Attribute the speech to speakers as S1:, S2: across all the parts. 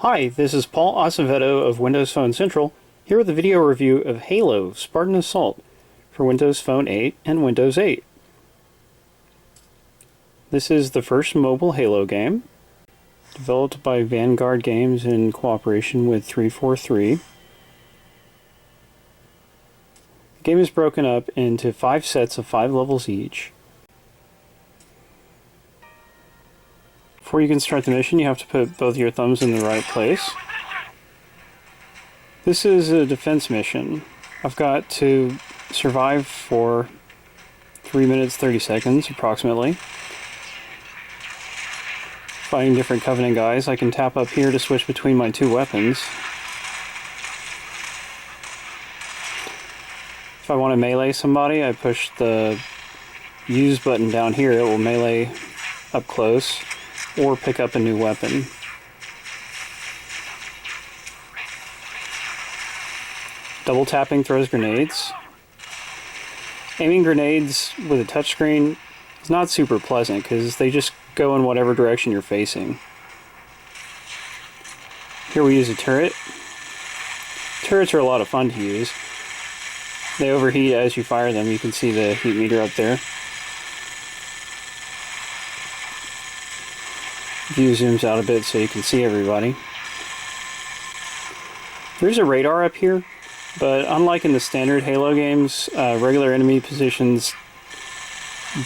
S1: Hi, this is Paul Acevedo of Windows Phone Central, here with a video review of Halo Spartan Assault for Windows Phone 8 and Windows 8. This is the first mobile Halo game, developed by Vanguard Games in cooperation with 343. The game is broken up into 5 sets of 5 levels each. Before you can start the mission, you have to put both your thumbs in the right place. This is a defense mission. I've got to survive for 3 minutes 30 seconds approximately. Fighting different Covenant guys. I can tap up here to switch between my 2 weapons. If I want to melee somebody, I push the use button down here. It will melee up close or pick up a new weapon. Double tapping throws grenades. Aiming grenades with a touchscreen is not super pleasant because they just go in whatever direction you're facing. Here we use a turret. Turrets are a lot of fun to use. They overheat as you fire them. You can see the heat meter up there. View zooms out a bit so you can see everybody. There's a radar up here, but unlike in the standard Halo games, regular enemy positions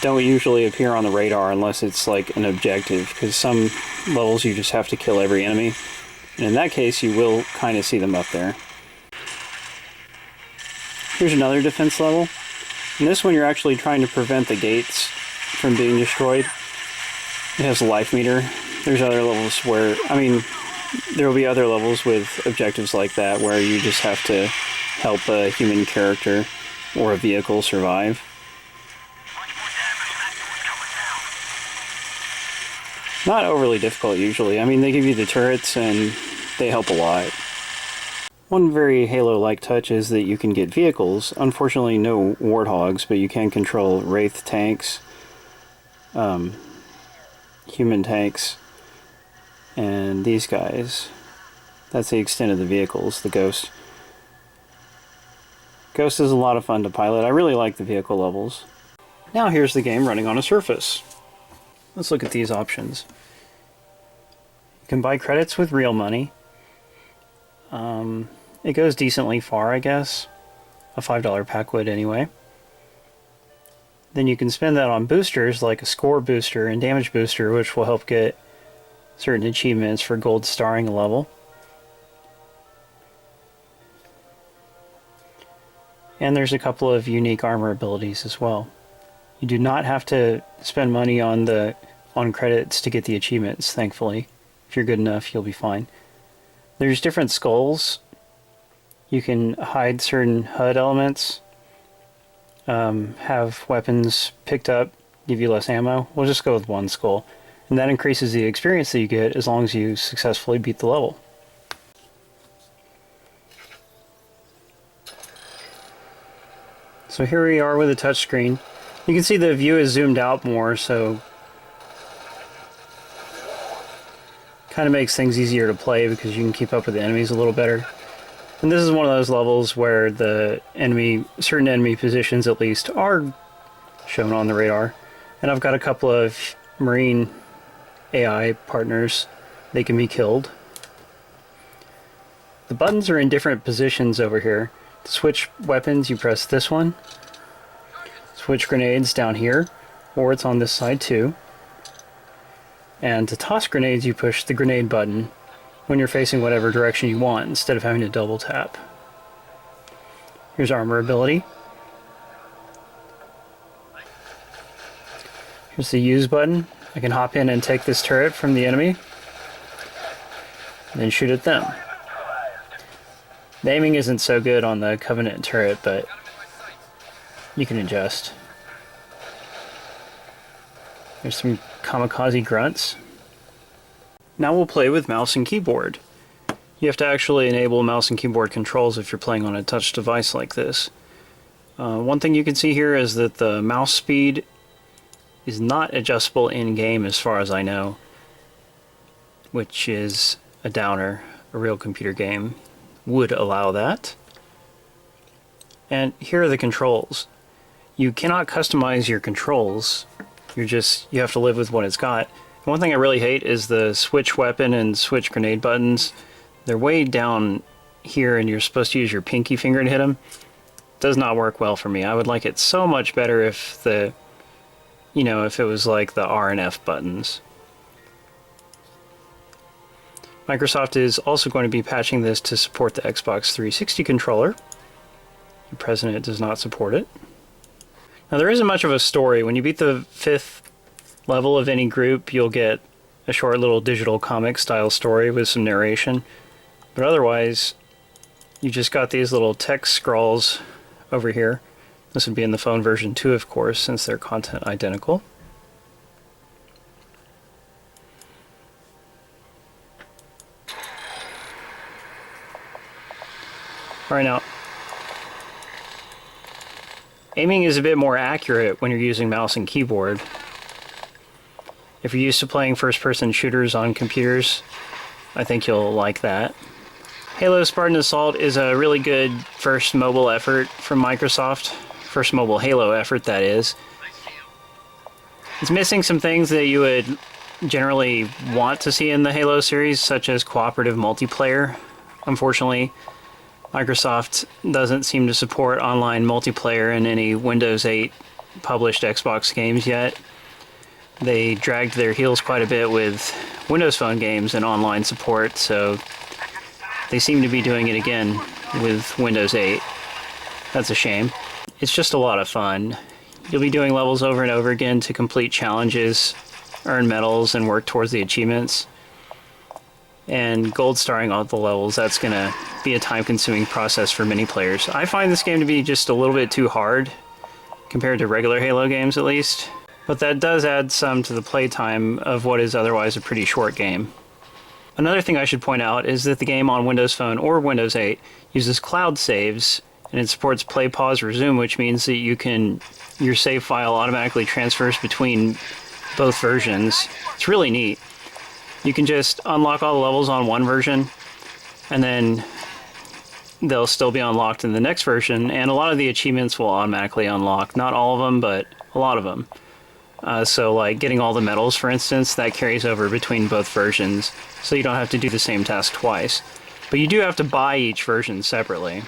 S1: don't usually appear on the radar unless it's like an objective, because some levels you just have to kill every enemy, and in that case you will kind of see them up there. Here's another defense level. In this one you're actually trying to prevent the gates from being destroyed. It has a life meter. There's other levels where, there will be other levels with objectives like that where you just have to help a human character or a vehicle survive. Not overly difficult usually. They give you the turrets and they help a lot. One very Halo-like touch is that you can get vehicles. Unfortunately no warthogs, but you can control Wraith tanks, human tanks, and these guys. That's the extent of the vehicles, the Ghost. Ghost is a lot of fun to pilot. I really like the vehicle levels. Now here's the game running on a Surface. Let's look at these options. You can buy credits with real money. It goes decently far, I guess. A $5 pack would anyway. Then you can spend that on boosters like a score booster and damage booster, which will help get certain achievements for gold starring a level. And there's a couple of unique armor abilities as well. You do not have to spend money on credits to get the achievements, thankfully. If you're good enough, you'll be fine. There's different skulls. You can hide certain HUD elements. Have weapons picked up, give you less ammo. We'll just go with one skull. And that increases the experience that you get as long as you successfully beat the level. So here we are with a touchscreen. You can see the view is zoomed out more, so kind of makes things easier to play because you can keep up with the enemies a little better. And this is one of those levels where certain enemy positions at least are shown on the radar. And I've got a couple of Marine AI partners. They can be killed. The buttons are in different positions over here. To switch weapons, you press this one. Switch grenades down here, or it's on this side too. And to toss grenades, you push the grenade button when you're facing whatever direction you want, instead of having to double tap. Here's armor ability. Here's the use button. I can hop in and take this turret from the enemy, and then shoot at them. The aiming isn't so good on the Covenant turret, but you can adjust. There's some kamikaze grunts. Now we'll play with mouse and keyboard. You have to actually enable mouse and keyboard controls if you're playing on a touch device like this. One thing you can see here is that the mouse speed is not adjustable in-game as far as I know, which is a downer. a real computer game would allow that. And here are the controls. You cannot customize your controls. You have to live with what it's got. And one thing I really hate is the switch weapon and switch grenade buttons. They're way down here and you're supposed to use your pinky finger to hit them. Does not work well for me. I would like it so much better if if it was like the R and F buttons. Microsoft is also going to be patching this to support the Xbox 360 controller. At present, it does not support it. Now, there isn't much of a story. When you beat the 5th level of any group, you'll get a short little digital comic style story with some narration. But otherwise, you just got these little text scrawls over here. This would be in the phone version too, of course, since they're content identical. Alright, now, aiming is a bit more accurate when you're using mouse and keyboard. If you're used to playing first-person shooters on computers, I think you'll like that. Halo Spartan Assault is a really good first mobile effort from Microsoft. First mobile Halo effort, that is. It's missing some things that you would generally want to see in the Halo series, such as cooperative multiplayer. Unfortunately, Microsoft doesn't seem to support online multiplayer in any Windows 8 published Xbox games yet. They dragged their heels quite a bit with Windows Phone games and online support, so they seem to be doing it again with Windows 8. That's a shame. It's just a lot of fun. You'll be doing levels over and over again to complete challenges, earn medals, and work towards the achievements. And gold starring all the levels, that's going to be a time-consuming process for many players. I find this game to be just a little bit too hard, compared to regular Halo games at least. But that does add some to the playtime of what is otherwise a pretty short game. Another thing I should point out is that the game on Windows Phone or Windows 8 uses cloud saves, and it supports play, pause, resume, which means that your save file automatically transfers between both versions. It's really neat. You can just unlock all the levels on one version, and then they'll still be unlocked in the next version, and a lot of the achievements will automatically unlock. Not all of them, but a lot of them. So like getting all the medals, for instance, that carries over between both versions, so you don't have to do the same task twice. But you do have to buy each version separately.